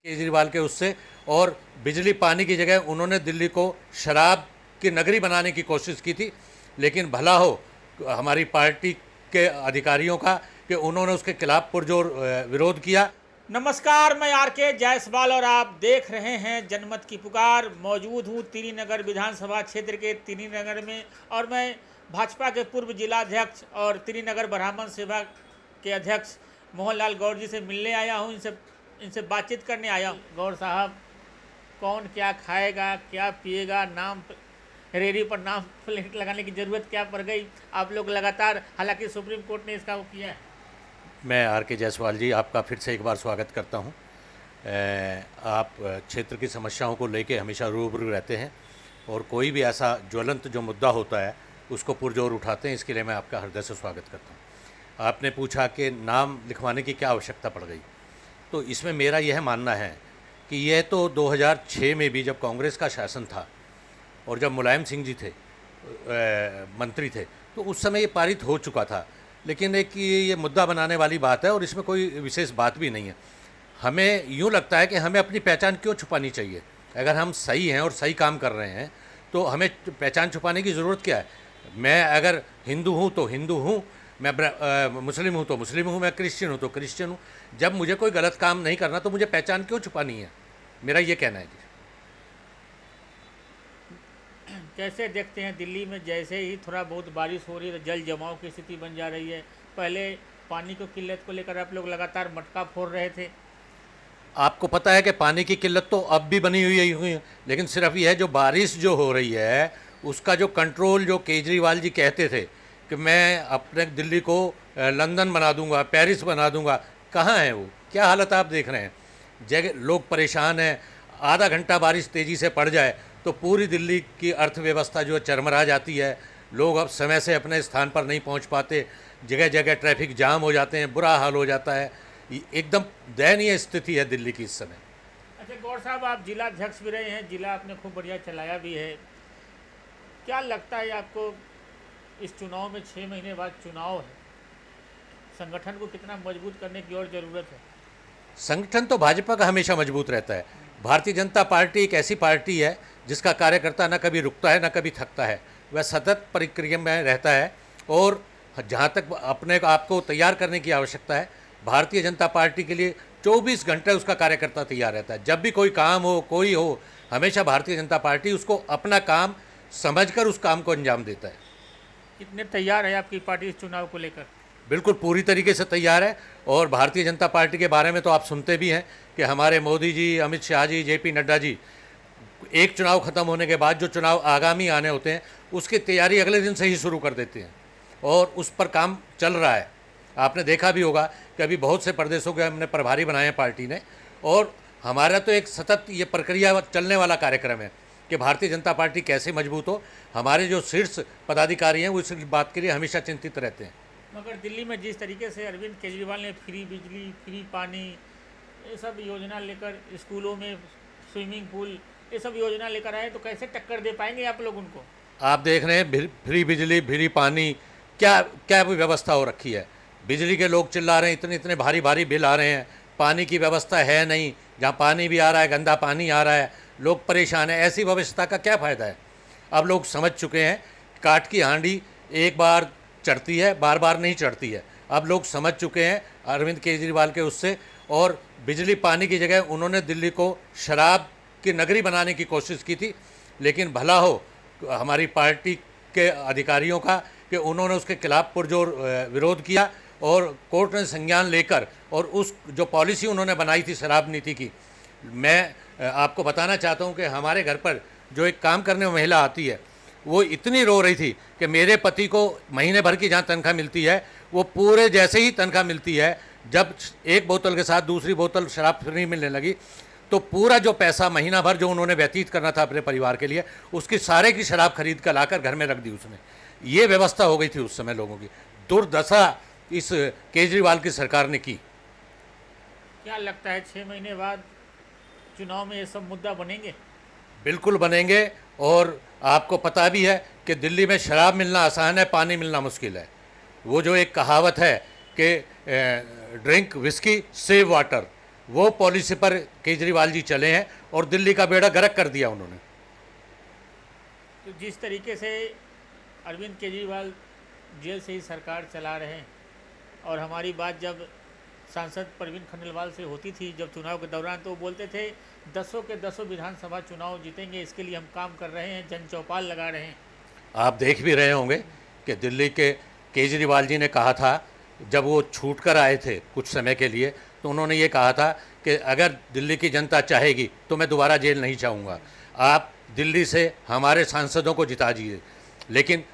केजरीवाल के उससे, और बिजली पानी की जगह उन्होंने दिल्ली को शराब की नगरी बनाने की कोशिश की थी। लेकिन भला हो हमारी पार्टी के अधिकारियों का कि उन्होंने उसके खिलाफ पुरजोर विरोध किया। नमस्कार, मैं आर.के. जायसवाल और आप देख रहे हैं जनमत की पुकार। मौजूद हूँ तिरीनगर विधानसभा क्षेत्र के तिरीनगर में, और मैं भाजपा के पूर्व जिलाध्यक्ष और तिरीनगर ब्राह्मण सेवा के अध्यक्ष मोहनलाल गौर जी से मिलने आया हूँ। इनसे बातचीत करने आया हूँ। गौर साहब, कौन क्या खाएगा, क्या पिएगा, नाम रेडी पर नाम प्लेट लगाने की ज़रूरत क्या पड़ गई? आप लोग लगातार, हालांकि सुप्रीम कोर्ट ने इसका वो किया है। मैं आर.के. जायसवाल जी आपका फिर से एक बार स्वागत करता हूं। आप क्षेत्र की समस्याओं को लेके हमेशा रूबरू रहते हैं और कोई भी ऐसा ज्वलंत जो मुद्दा होता है उसको पुरजोर उठाते हैं। इसके लिए मैं आपका हृदय से स्वागत करता हूं। आपने पूछा कि नाम लिखवाने की क्या आवश्यकता पड़ गई, तो इसमें मेरा यह मानना है कि यह तो 2006 में भी जब कांग्रेस का शासन था और जब मुलायम सिंह जी थे मंत्री थे, तो उस समय ये पारित हो चुका था। लेकिन एक ये मुद्दा बनाने वाली बात है और इसमें कोई विशेष बात भी नहीं है। हमें यूँ लगता है कि हमें अपनी पहचान क्यों छुपानी चाहिए? अगर हम सही हैं और सही काम कर रहे हैं तो हमें पहचान छुपाने की ज़रूरत क्या है? मैं अगर हिंदू हूँ तो हिंदू हूँ, मैं मुस्लिम हूँ तो मुस्लिम हूँ, मैं क्रिश्चियन हूँ तो क्रिश्चियन हूँ। जब मुझे कोई गलत काम नहीं करना तो मुझे पहचान क्यों छुपानी है? मेरा ये कहना है जी। कैसे देखते हैं, दिल्ली में जैसे ही थोड़ा बहुत बारिश हो रही है तो जल जमाव की स्थिति बन जा रही है। पहले पानी की किल्लत को लेकर आप लोग लगातार मटका फोड़ रहे थे। आपको पता है कि पानी की किल्लत तो अब भी बनी हुई है, लेकिन सिर्फ ये है जो बारिश जो हो रही है उसका जो कंट्रोल, जो केजरीवाल जी कहते थे कि मैं अपने दिल्ली को लंदन बना दूंगा, पेरिस बना दूंगा, कहाँ है वो? क्या हालत आप देख रहे हैं? जगह लोग परेशान हैं। आधा घंटा बारिश तेज़ी से पड़ जाए तो पूरी दिल्ली की अर्थव्यवस्था जो है चरमरा जाती है। लोग अब समय से अपने स्थान पर नहीं पहुंच पाते, जगह जगह ट्रैफिक जाम हो जाते हैं, बुरा हाल हो जाता है। एकदम दयनीय स्थिति है दिल्ली की इस समय। अच्छा गौर साहब, आप जिला अध्यक्ष भी रहे हैं, जिला आपने खूब बढ़िया चलाया भी है। क्या लगता है आपको, इस चुनाव में 6 महीने बाद चुनाव है, संगठन को कितना मजबूत करने की और ज़रूरत है? संगठन तो भाजपा का हमेशा मजबूत रहता है। भारतीय जनता पार्टी एक ऐसी पार्टी है जिसका कार्यकर्ता न कभी रुकता है न कभी थकता है। वह सतत प्रक्रिया में रहता है और जहाँ तक अपने आप को तैयार करने की आवश्यकता है, भारतीय जनता पार्टी के लिए 24 घंटे उसका कार्यकर्ता तैयार रहता है। जब भी कोई काम हो, कोई हो, हमेशा भारतीय जनता पार्टी उसको अपना काम समझकर उस काम को अंजाम देता है। कितने तैयार है आपकी पार्टी इस चुनाव को लेकर? बिल्कुल पूरी तरीके से तैयार है। और भारतीय जनता पार्टी के बारे में तो आप सुनते भी हैं कि हमारे मोदी जी, अमित शाह जी, जेपी नड्डा जी एक चुनाव ख़त्म होने के बाद जो चुनाव आगामी आने होते हैं उसकी तैयारी अगले दिन से ही शुरू कर देते हैं और उस पर काम चल रहा है। आपने देखा भी होगा कि अभी बहुत से प्रदेशों के हमने प्रभारी बनाए हैं पार्टी ने, और हमारा तो एक सतत ये प्रक्रिया चलने वाला कार्यक्रम है कि भारतीय जनता पार्टी कैसे मजबूत हो। हमारे जो शीर्ष पदाधिकारी हैं वो इस बात के लिए हमेशा चिंतित रहते हैं। मगर दिल्ली में जिस तरीके से अरविंद केजरीवाल ने फ्री बिजली, फ्री पानी, ये सब योजना लेकर, स्कूलों में स्विमिंग पूल, ये सब योजना लेकर आए, तो कैसे टक्कर दे पाएंगे आप लोग उनको? आप देख रहे हैं फ्री बिजली, फ्री पानी, क्या क्या व्यवस्था हो रखी है। बिजली के लोग चिल्ला रहे हैं, इतने इतने भारी भारी बिल आ रहे हैं। पानी की व्यवस्था है नहीं, जहाँ पानी भी आ रहा है गंदा पानी आ रहा है, लोग परेशान हैं। ऐसी व्यवस्था का क्या फ़ायदा है? अब लोग समझ चुके हैं काठ की हांडी एक बार चढ़ती है, बार बार नहीं चढ़ती है। अब लोग समझ चुके हैं अरविंद केजरीवाल के उससे, और बिजली पानी की जगह उन्होंने दिल्ली को शराब की नगरी बनाने की कोशिश की थी। लेकिन भला हो हमारी पार्टी के अधिकारियों का कि उन्होंने उसके खिलाफ पुरजोर विरोध किया और कोर्ट ने संज्ञान लेकर, और उस जो पॉलिसी उन्होंने बनाई थी शराब नीति की, मैं आपको बताना चाहता हूं कि हमारे घर पर जो एक काम करने वाली महिला आती है वो इतनी रो रही थी कि मेरे पति को महीने भर की जहाँ तनख्वाह मिलती है वो पूरे जैसे ही तनख्वाह मिलती है, जब एक बोतल के साथ दूसरी बोतल शराब फ्री मिलने लगी तो पूरा जो पैसा महीना भर जो उन्होंने व्यतीत करना था अपने परिवार के लिए, उसकी सारे की शराब खरीद कर लाकर घर में रख दी उसने। ये व्यवस्था हो गई थी उस समय लोगों की। दुर्दशा इस केजरीवाल की सरकार ने की। क्या लगता है 6 महीने बाद चुनाव में ये सब मुद्दा बनेंगे? बिल्कुल बनेंगे। और आपको पता भी है कि दिल्ली में शराब मिलना आसान है, पानी मिलना मुश्किल है। वो जो एक कहावत है कि ड्रिंक विस्की सेव वाटर, वो पॉलिसी पर केजरीवाल जी चले हैं और दिल्ली का बेड़ा गर्क कर दिया उन्होंने। तो जिस तरीके से अरविंद केजरीवाल जेल से ही सरकार चला रहे हैं, और हमारी बात जब सांसद परवीन खंडेलवाल से होती थी जब चुनाव के दौरान, तो वो बोलते थे 10 के 10 विधानसभा चुनाव जीतेंगे, इसके लिए हम काम कर रहे हैं, जन चौपाल लगा रहे हैं। आप देख भी रहे होंगे कि दिल्ली के केजरीवाल जी ने कहा था, जब वो छूट कर आए थे कुछ समय के लिए, तो उन्होंने ये कहा था कि अगर दिल्ली की जनता चाहेगी तो मैं दोबारा जेल नहीं चाहूँगा, आप दिल्ली से हमारे सांसदों को जिता दीजिए। लेकिन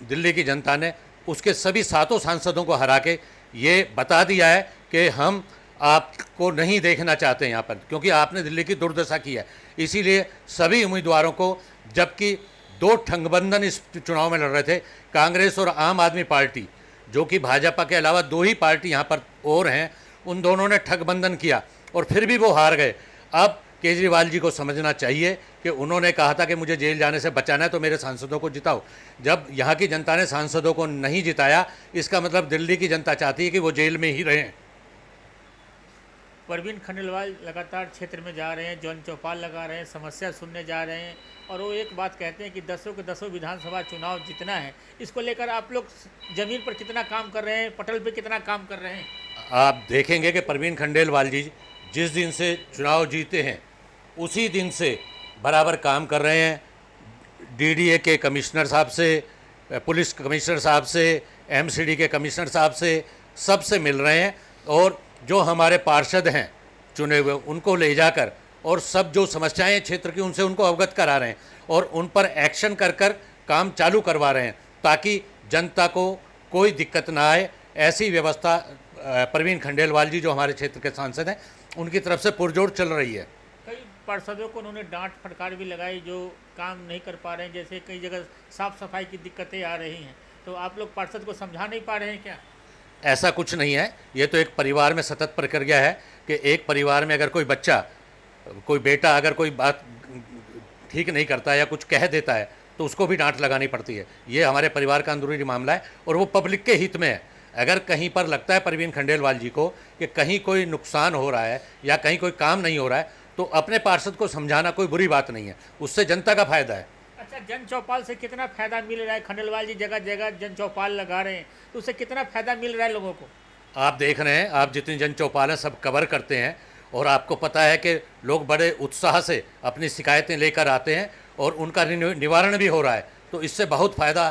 दिल्ली की जनता ने उसके सभी 7 सांसदों को हरा के ये बता दिया है कि हम आपको नहीं देखना चाहते यहाँ पर, क्योंकि आपने दिल्ली की दुर्दशा की है। इसीलिए सभी उम्मीदवारों को, जबकि 2 ठंगबंधन इस चुनाव में लड़ रहे थे, कांग्रेस और आम आदमी पार्टी, जो कि भाजपा के अलावा 2 ही पार्टी यहाँ पर और हैं, उन दोनों ने ठगबंधन किया और फिर भी वो हार गए। अब केजरीवाल जी को समझना चाहिए कि उन्होंने कहा था कि मुझे जेल जाने से बचाना है तो मेरे सांसदों को जिताओ। जब यहाँ की जनता ने सांसदों को नहीं जिताया, इसका मतलब दिल्ली की जनता चाहती है कि वो जेल में ही रहें। परवीन खंडेलवाल लगातार क्षेत्र में जा रहे हैं, जन चौपाल लगा रहे हैं, समस्या सुनने जा रहे हैं, और वो एक बात कहते हैं कि 10 के 10 विधानसभा चुनाव जीतना है। इसको लेकर आप लोग ज़मीन पर कितना काम कर रहे हैं, पटल पे कितना काम कर रहे हैं? आप देखेंगे कि परवीन खंडेलवाल जी जिस दिन से चुनाव जीते हैं उसी दिन से बराबर काम कर रहे हैं। डीडीए के कमिश्नर साहब से, पुलिस कमिश्नर साहब से, एमसीडी के कमिश्नर साहब से, सबसे मिल रहे हैं, और जो हमारे पार्षद हैं चुने हुए, उनको ले जाकर और सब जो समस्याएं क्षेत्र की उनसे उनको अवगत करा रहे हैं और उन पर एक्शन कर कर काम चालू करवा रहे हैं, ताकि जनता को कोई दिक्कत ना आए। ऐसी व्यवस्था परवीन खंडेलवाल जी, जो हमारे क्षेत्र के सांसद हैं, उनकी तरफ से पुरजोर चल रही है। कई पार्षदों को उन्होंने डांट फटकार भी लगाई जो काम नहीं कर पा रहे हैं, जैसे कई जगह साफ सफाई की दिक्कतें आ रही हैं, तो आप लोग पार्षद को समझा नहीं पा रहे हैं क्या? ऐसा कुछ नहीं है, ये तो एक परिवार में सतत प्रक्रिया है कि एक परिवार में अगर कोई बच्चा, कोई बेटा अगर कोई बात ठीक नहीं करता है या कुछ कह देता है तो उसको भी डांट लगानी पड़ती है। ये हमारे परिवार का अंदरूनी मामला है और वो पब्लिक के हित में है। अगर कहीं पर लगता है परवीन खंडेलवाल जी को कि कहीं कोई नुकसान हो रहा है या कहीं कोई काम नहीं हो रहा है, तो अपने पार्षद को समझाना कोई बुरी बात नहीं है, उससे जनता का फायदा है। अच्छा, जन चौपाल से कितना फायदा मिल रहा है? खंडेलवाल जी जगह जगह जन चौपाल लगा रहे हैं, तो उससे कितना फायदा मिल रहा है लोगों को? आप देख रहे हैं, आप जितनी जन चौपाल है सब कवर करते हैं, और आपको पता है कि लोग बड़े उत्साह से अपनी शिकायतें लेकर आते हैं और उनका निवारण भी हो रहा है। तो इससे बहुत फ़ायदा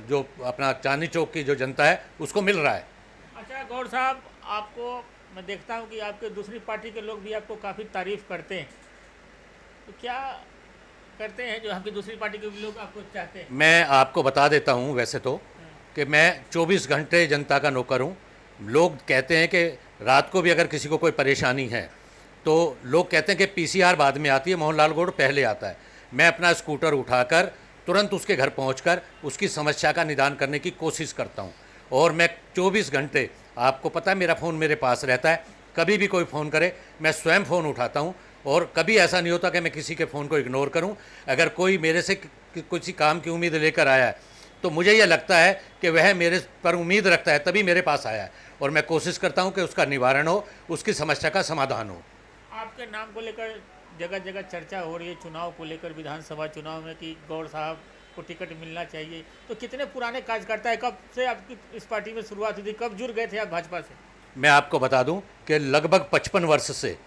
जो अपना चांदनी चौक की जो जनता है उसको मिल रहा है। अच्छा गौर साहब, आपको मैं देखता हूँ कि आपके दूसरी पार्टी के लोग भी आपको काफ़ी तारीफ़ करते हैं, तो क्या करते हैं जो आपकी दूसरी पार्टी के भी लोग आपको चाहते हैं? मैं आपको बता देता हूँ वैसे तो कि मैं 24 घंटे जनता का नौकर हूँ। लोग कहते हैं कि रात को भी अगर किसी को कोई परेशानी है तो लोग कहते हैं कि पीसीआर बाद में आती है, मोहनलाल गौड़ पहले आता है। मैं अपना स्कूटर उठाकर तुरंत उसके घर पहुंचकर उसकी समस्या का निदान करने की कोशिश करता हूं, और मैं 24 घंटे, आपको पता है मेरा फ़ोन मेरे पास रहता है, कभी भी कोई फ़ोन करे मैं स्वयं फ़ोन उठाता हूं, और कभी ऐसा नहीं होता कि मैं किसी के फ़ोन को इग्नोर करूं। अगर कोई मेरे से किसी काम की उम्मीद लेकर आया है तो मुझे यह लगता है कि वह मेरे पर उम्मीद रखता है, तभी मेरे पास आया है, और मैं कोशिश करता हूं कि उसका निवारण हो, उसकी समस्या का समाधान हो। आपके नाम को लेकर जगह जगह चर्चा हो रही है चुनाव को लेकर, विधानसभा चुनाव में, कि गौड़ साहब को टिकट मिलना चाहिए, तो कितने पुराने कार्यकर्ता है? कब से आपकी इस पार्टी में शुरुआत हुई थी? कब जुड़ गए थे आप भाजपा से? मैं आपको बता दूं कि लगभग 55 वर्ष से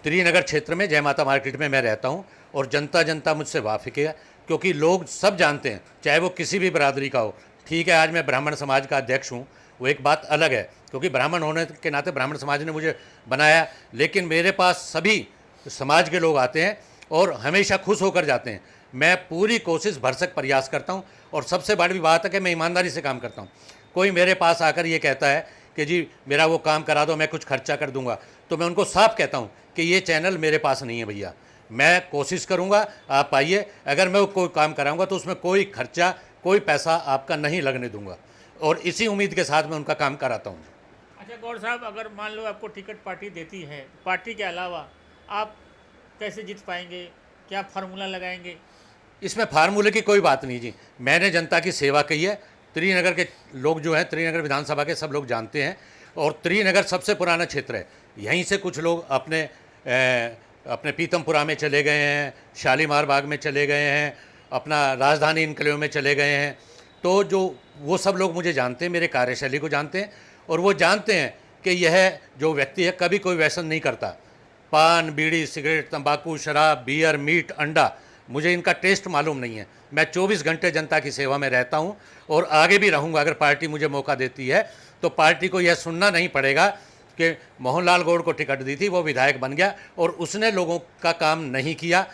त्रिनगर क्षेत्र में जय माता मार्केट में मैं रहता हूं, और जनता मुझसे वाकिफ है, क्योंकि लोग सब जानते हैं, चाहे वो किसी भी बरादरी का हो। ठीक है, आज मैं ब्राह्मण समाज का अध्यक्ष हूँ, वो एक बात अलग है, क्योंकि ब्राह्मण होने के नाते ब्राह्मण समाज ने मुझे बनाया, लेकिन मेरे पास सभी समाज के लोग आते हैं और हमेशा खुश होकर जाते हैं। मैं पूरी कोशिश भरसक प्रयास करता हूं, और सबसे बड़ी बात है कि मैं ईमानदारी से काम करता हूं। कोई मेरे पास आकर ये कहता है कि जी मेरा वो काम करा दो, मैं कुछ खर्चा कर दूंगा, तो मैं उनको साफ कहता हूं कि ये चैनल मेरे पास नहीं है भैया। मैं कोशिश करूंगा, आप आइए, अगर मैं कोई काम कराऊंगा तो उसमें कोई खर्चा, कोई पैसा आपका नहीं लगने दूंगा, और इसी उम्मीद के साथ मैं उनका काम कराता हूँ। अच्छा गौड़ साहब, अगर मान लो आपको टिकट पार्टी देती है, पार्टी के अलावा आप कैसे जीत पाएंगे? क्या फार्मूला लगाएंगे? इसमें फार्मूले की कोई बात नहीं जी, मैंने जनता की सेवा की है। त्रिनगर के लोग जो हैं, त्रिनगर विधानसभा के सब लोग जानते हैं, और त्रिनगर सबसे पुराना क्षेत्र है। यहीं से कुछ लोग अपने पीतमपुरा में चले गए हैं, शालीमार बाग में चले गए हैं, अपना राजधानी इनकलेव में चले गए हैं। तो जो वो सब लोग मुझे जानते हैं, मेरे कार्यशैली को जानते हैं, और वो जानते हैं कि यह जो व्यक्ति है कभी कोई व्यसन नहीं करता। पान, बीड़ी, सिगरेट, तंबाकू, शराब, बियर, मीट, अंडा, मुझे इनका टेस्ट मालूम नहीं है। मैं 24 घंटे जनता की सेवा में रहता हूं और आगे भी रहूंगा। अगर पार्टी मुझे मौका देती है तो पार्टी को यह सुनना नहीं पड़ेगा कि मोहनलाल गौड़ को टिकट दी थी, वो विधायक बन गया और उसने लोगों का काम नहीं किया।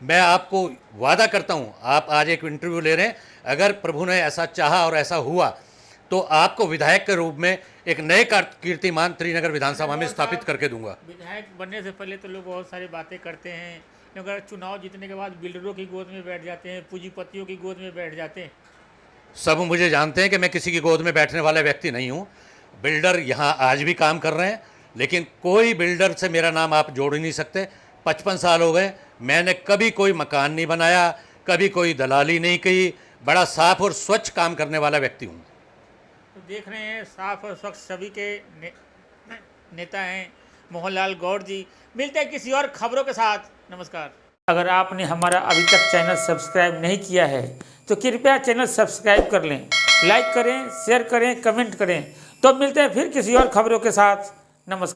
मैं आपको वादा करता हूं, आप आज एक इंटरव्यू ले रहे हैं, अगर प्रभु ने ऐसा चाहा और ऐसा हुआ तो आपको विधायक के रूप में एक नए कीर्तिमान त्रिनगर विधानसभा में स्थापित करके दूंगा। विधायक बनने से पहले तो लोग बहुत सारी बातें करते हैं, अगर चुनाव जीतने के बाद बिल्डरों की गोद में बैठ जाते हैं, पूंजीपतियों की गोद में बैठ जाते हैं। सब मुझे जानते हैं कि मैं किसी की गोद में बैठने वाला व्यक्ति नहीं हूं। बिल्डर यहाँ आज भी काम कर रहे हैं, लेकिन कोई बिल्डर से मेरा नाम आप जोड़ ही नहीं सकते। 55 साल हो गए, मैंने कभी कोई मकान नहीं बनाया, कभी कोई दलाली नहीं की। बड़ा साफ और स्वच्छ काम करने वाला व्यक्ति हूँ। तो देख रहे हैं साफ और स्वच्छ सभी के नेता हैं मोहनलाल गौड़ जी। मिलते हैं किसी और खबरों के साथ। नमस्कार। अगर आपने हमारा अभी तक चैनल सब्सक्राइब नहीं किया है तो कृपया चैनल सब्सक्राइब कर लें, लाइक करें, शेयर करें, कमेंट करें। तो मिलते हैं फिर किसी और खबरों के साथ। नमस्कार।